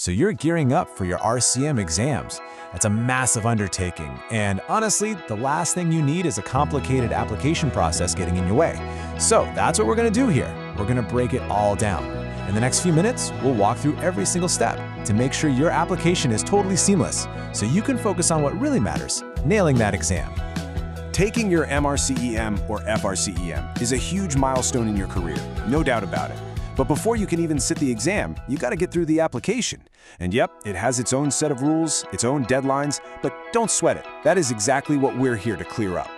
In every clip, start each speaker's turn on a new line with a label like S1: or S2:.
S1: So you're gearing up for your RCM exams. That's a massive undertaking, and honestly, the last thing you need is a complicated application process getting in your way. So that's what we're gonna do here. We're gonna break it all down. In the next few minutes, we'll walk through every single step to make sure your application is totally seamless, so you can focus on what really matters, nailing that exam.
S2: Taking your MRCEM or FRCEM is a huge milestone in your career, no doubt about it. But before you can even sit the exam, you gotta get through the application. And yep, it has its own set of rules, its own deadlines, but don't sweat it. That is exactly what we're here to clear up.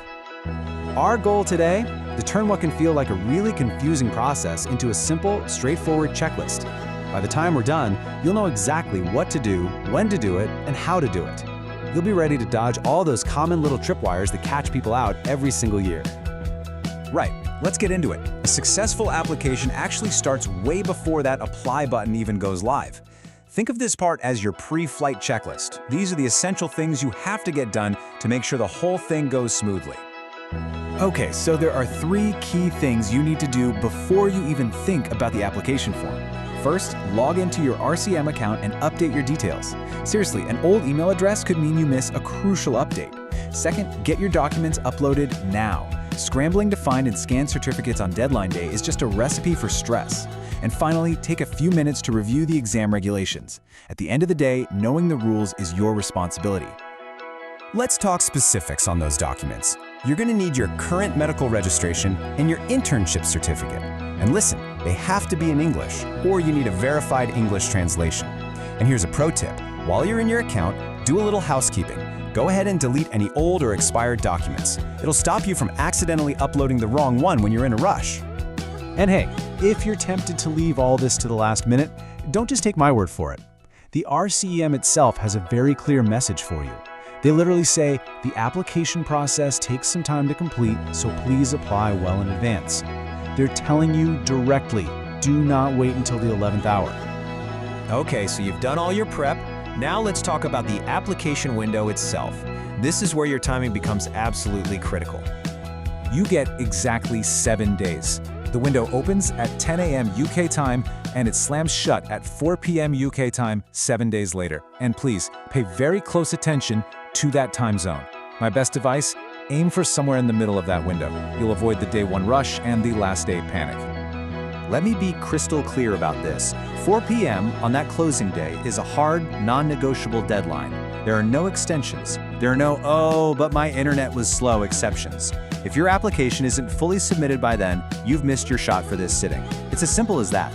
S3: Our goal today, to turn what can feel like a really confusing process into a simple, straightforward checklist. By the time we're done, you'll know exactly what to do, when to do it, and how to do it. You'll be ready to dodge all those common little tripwires that catch people out every single year.
S4: Right, let's get into it. A successful application actually starts way before that apply button even goes live. Think of this part as your pre-flight checklist. These are the essential things you have to get done to make sure the whole thing goes smoothly. Okay, so there are 3 key things you need to do before you even think about the application form. First, log into your RCM account and update your details. Seriously, an old email address could mean you miss a crucial update. Second, get your documents uploaded now. Scrambling to find and scan certificates on deadline day is just a recipe for stress. And finally, take a few minutes to review the exam regulations. At the end of the day, knowing the rules is your responsibility. Let's talk specifics on those documents. You're going to need your current medical registration and your internship certificate. And listen, they have to be in English, or you need a verified English translation. And here's a pro tip. While you're in your account, do a little housekeeping. Go ahead and delete any old or expired documents. It'll stop you from accidentally uploading the wrong one when you're in a rush.
S3: And hey, if you're tempted to leave all this to the last minute, don't just take my word for it. The RCEM itself has a very clear message for you. They literally say, the application process takes some time to complete, so please apply well in advance. They're telling you directly, do not wait until the 11th hour.
S4: Okay, so you've done all your prep. Now let's talk about the application window itself. This is where your timing becomes absolutely critical. You get exactly 7 days. The window opens at 10 a.m. UK time and it slams shut at 4 p.m. UK time 7 days later. And please, pay very close attention to that time zone. My best advice, aim for somewhere in the middle of that window. You'll avoid the day 1 rush and the last day panic. Let me be crystal clear about this. 4 p.m. on that closing day is a hard, non-negotiable deadline. There are no extensions. There are no, oh, but my internet was slow exceptions. If your application isn't fully submitted by then, you've missed your shot for this sitting. It's as simple as that.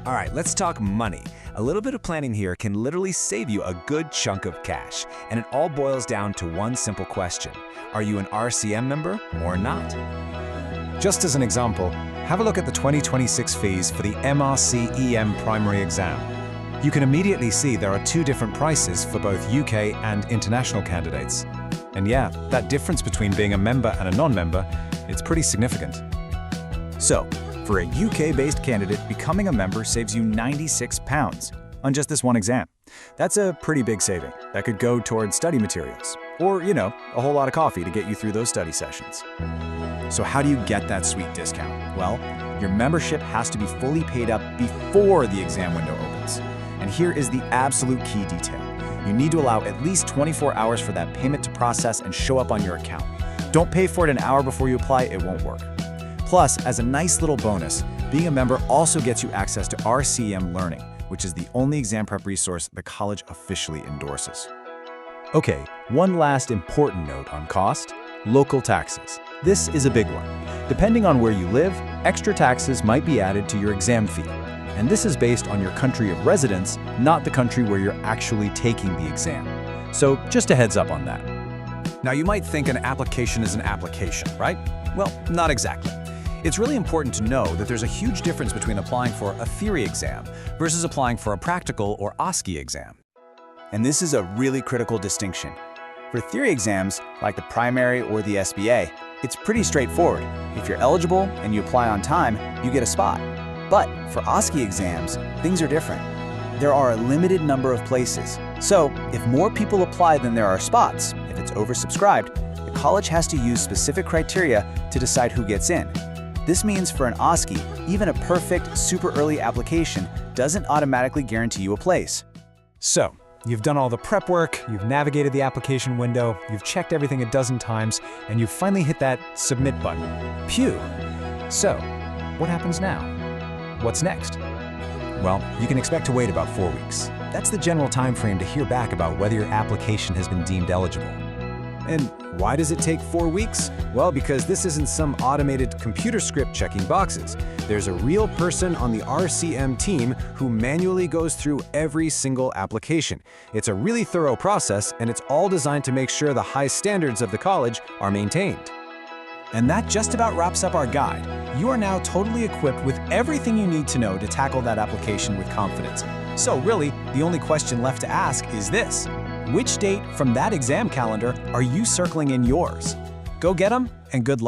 S4: All right, let's talk money. A little bit of planning here can literally save you a good chunk of cash. And it all boils down to one simple question. Are you an RCM member or not? Just as an example, have a look at the 2026 fees for the MRCEM primary exam. You can immediately see there are 2 different prices for both UK and international candidates. And yeah, that difference between being a member and a non-member, it's pretty significant. So, for a UK-based candidate, becoming a member saves you £96 on just this one exam. That's a pretty big saving. That could go towards study materials, or, you know, a whole lot of coffee to get you through those study sessions. So how do you get that sweet discount? Well, your membership has to be fully paid up before the exam window opens. And here is the absolute key detail. You need to allow at least 24 hours for that payment to process and show up on your account. Don't pay for it an hour before you apply, it won't work. Plus, as a nice little bonus, being a member also gets you access to RCEM Learning, which is the only exam prep resource the college officially endorses. Okay, one last important note on cost: local taxes. This is a big one. Depending on where you live, extra taxes might be added to your exam fee. And this is based on your country of residence, not the country where you're actually taking the exam. So just a heads up on that. Now you might think an application is an application, right? Well, not exactly. It's really important to know that there's a huge difference between applying for a theory exam versus applying for a practical or OSCE exam. And this is a really critical distinction. For theory exams, like the primary or the SBA, it's pretty straightforward. If you're eligible and you apply on time, you get a spot. But for OSCE exams, things are different. There are a limited number of places. So if more people apply than there are spots, if it's oversubscribed, the college has to use specific criteria to decide who gets in. This means for an OSCE, even a perfect, super early application doesn't automatically guarantee you a place.
S3: So, you've done all the prep work, you've navigated the application window, you've checked everything a dozen times, and you've finally hit that submit button. Phew! So, what happens now? What's next?
S1: Well, you can expect to wait about 4 weeks. That's the general time frame to hear back about whether your application has been deemed eligible. And why does it take 4 weeks? Well, because this isn't some automated computer script checking boxes. There's a real person on the RCM team who manually goes through every single application. It's a really thorough process, and it's all designed to make sure the high standards of the college are maintained.
S3: And that just about wraps up our guide. You are now totally equipped with everything you need to know to tackle that application with confidence. So really, the only question left to ask is this: which date from that exam calendar are you circling in yours? Go get them, and good luck.